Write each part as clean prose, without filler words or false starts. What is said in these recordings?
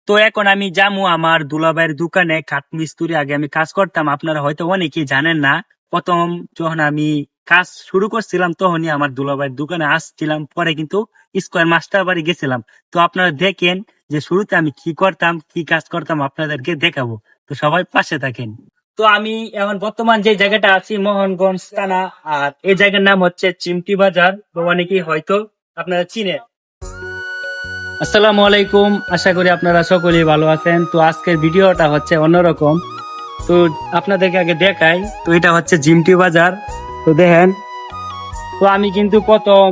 তো এখন আমি যাবো আমার দুলাভাইয়ের দোকানে কাঠ মিস্ত্রি। আগে আমি কাজ করতাম, আপনারা হয়তো অনেকেই জানেন না। প্রথম যখন আমি কাজ শুরু করছিলাম তখনই আমার দুলাভাইয়ের দোকানে আসছিলাম, পরে কিন্তু স্কোয়ার মাস্টার বাড়ি গেছিলাম। তো আপনারা দেখেন যে শুরুতে আমি কি করতাম, কি কাজ করতাম, আপনাদেরকে দেখাবো। তো সবাই পাশে থাকেন। তো আমি এখন বর্তমান যে জায়গাটা আছি মোহনগঞ্জ থানা, আর এই জায়গার নাম হচ্ছে চিমটি বাজার। তো অনেকেই হয়তো আপনারা চিনেন। আসসালামু আলাইকুম, আশা করি আপনারা সকলেই ভালো আছেন। তো আজকের ভিডিওটা হচ্ছে অন্যরকম। তো আপনাদেরকে আগে দেখাই, তো এটা হচ্ছে জিমটি বাজার। তো দেখেন, তো আমি কিন্তু প্রথম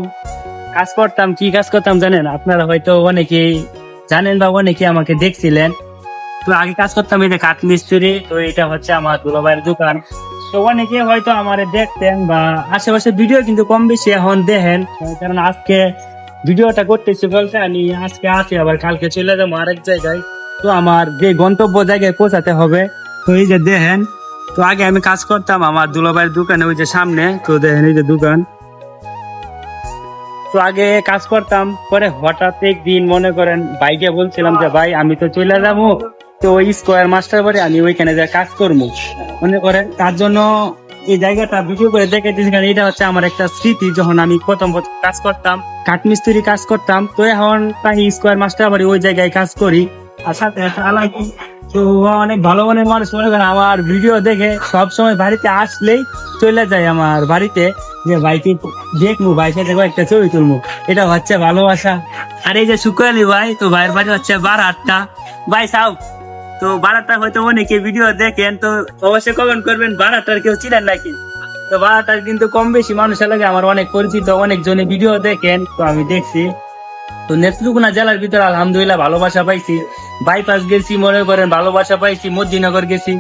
কাজ করতাম, কি কাজ করতাম জানেন? আপনারা হয়তো অনেকেই জানেন বা অনেকে আমাকে দেখছিলেন। তো আগে কাজ করতাম এই যে কাঠ মিস্ত্রি। তো এটা হচ্ছে আমার দুলাভাইয়ের দোকান। তো অনেকে হয়তো আমার দেখতেন বা আশেপাশে ভিডিও কিন্তু কম বেশি এখন দেখেন, কারণ আজকে ভিডিওটা করতেছি বলতে আমি আজকে আছি, আবার কালকে চলে যাবো আরেক জায়গায়। তো আমার যে গন্তব্য জায়গায় পৌঁছাতে হবে। তো এই যে দেখেন, তো আগে আমি কাজ করতাম আমার দুলাভাইয়ের দোকানে, ওই যে সামনে। তো দেখেন এই যে দোকান। তো আগে কাজ করতাম, পরে হঠাৎ একদিন মনে করেন ভাইকে বলছিলাম যে ভাই আমি তো চলে যাবো, তো ওই স্কোয়ার মাস্টার বাড়ি আমি ওইখানে যা কাজ করবো মনে করেন। তার জন্য এই জায়গাটা ভিডিও করে দেখাইতেছি, কারণ এটা হচ্ছে আমার একটা স্মৃতি। যখন আমি প্রথম প্রথম কাজ করতাম, কাঠমিস্ত্রি কাজ করতাম, তো এখন তাই স্কোয়ার মাস্টার বাড়ি ওই জায়গায় কাজ করি। আর সাথে একটা আলাদা, তো অনেক ভালো মনের মানুষ মনে করেন আমার ভিডিও দেখে সব সময় বাড়িতে আসলেই চলে যায় আমার বাড়িতে, যে ভাইকে দেখবো, ভাইয়ের সাথে একটা ছবি তুলবো। এটা হচ্ছে ভালোবাসা। আর এই যে সুকালি ভাই, তো ভাইয়ের বাড়ি হচ্ছে বারাট্টা। ভাই সাউ, তো বারাট্টা হয়তো অনেকে ভিডিও দেখেন, তো অবশ্যই কমেন্ট করবেন বারাট্টার কেউ ছিলেন নাকি। তো বারাট্টার কিন্তু কম বেশি মানুষের লাগে আমার অনেক পরিচিত, অনেকজনে ভিডিও দেখেন, তো আমি দেখছি। তো নেত্রকোনা জেলার ভিতরে আলহামদুলিল্লাহ ভালোবাসা পাইছি। বাইপাস গেছি মনে করেন ভালোবাসা পাইছি, মদিনগর গেছি,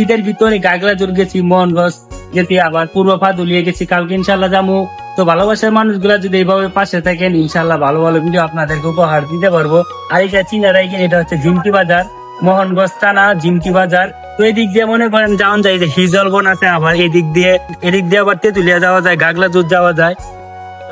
ঈদের ভিতরে গাগলাজোর গেছি, মোহনগঞ্জ গেছি, আবার পূর্ব ফাদুলিয়ে গেছি। কালকে ইনশাল্লাহ যাবো। তো ভালোবাসার মানুষগুলা যদি এইভাবে পাশে থাকেন, ইনশাল্লাহ ভালো ভালো ভিডিও আপনাদেরকে উপহার দিতে পারবো। আর এটা চিনার এটা হচ্ছে জিমটি বাজার, মোহনগঞ্জ থানা জিমটি বাজার। তো এদিক দিয়ে মনে করেন যাওয়া যায় যে হিজলবন আছে, আবার এদিক দিয়ে আবার তেতুলিয়া যাওয়া যায়, গাগলাজোর যাওয়া যায়।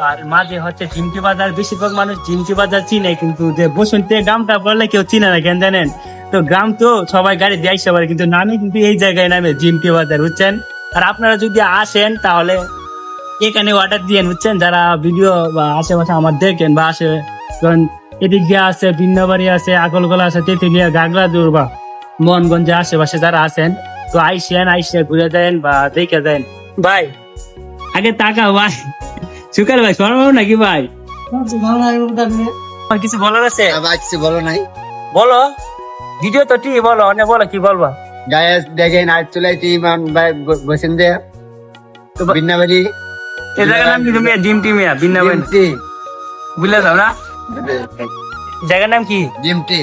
আর মাঝে হচ্ছে ঝিমকি বাজার। বেশিরভাগ মানুষ ঝিমকি বাজার চিনে, কিন্তু যে বসন্তে গ্রামটা পড়লে কেউ চিনে না, কেন জানেন? তো গ্রাম তো সবাই গাড়ি দিয়ে আসতে পারে, কিন্তু নামে কিন্তু এই জায়গায় নামে ঝিমকি বাজার, বুঝছেন? আর আপনারা যদি আসেন তাহলে এখানে অর্ডার দিয়ে বুঝছেন, যারা ভিডিও বা আশেপাশে আমার দেখেন বা আসে, কারণ এদিক দিয়ে আছে ভিন্নবাড়ি আছে, আকলগোলা আছে, তেতুলিয়া, গাগলাজোর বা মোহনগঞ্জের আশেপাশে যারা আছেন, তো আইসে ঘুরে দেন বা দেখে দেন। ভাই আগে তাকাও ভাই, সুকাল ভাই শোনো নাকি ভাই? আমার কিছু বলার আছে? কিছু বলো নাই, বলো, ভিডিও তো ঠিক বলো, অনেক বলো, কি বলবা? গায়ে দেখেন আজ চলে ইমান ভাই বসেন দে তো বিন্নাবাড়ি এই জায়গার নাম কি? তুমি জিমটি মিয়া বিন্নাবেন বুঝলে যাও না? জায়গার নাম কি? জিমটি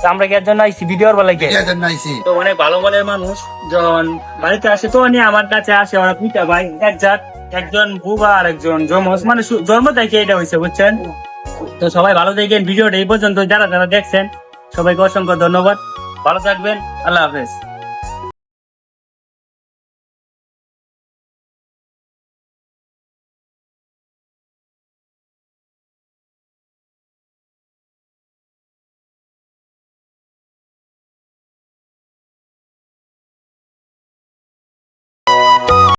তো আমরা কি এর জন্য আইসি ভিডিওর বেলায় কে? নাইছি তো অনেক ভালো মনের মানুষ যখন বাড়িতে আসে তো উনি আমার কাছে আসে, ওরা পিতা ভাই এক জাত, একজন বুবা আর একজন জমজ, মানে জন্ম থেকে এটা হয়েছে, বুঝছেন? তো সবাই ভালো দেখেন ভিডিওটা এই পর্যন্ত, যারা যারা দেখছেন সবাইকে অসংখ্য ধন্যবাদ। ভালো থাকবেন, আল্লাহ হাফেজ।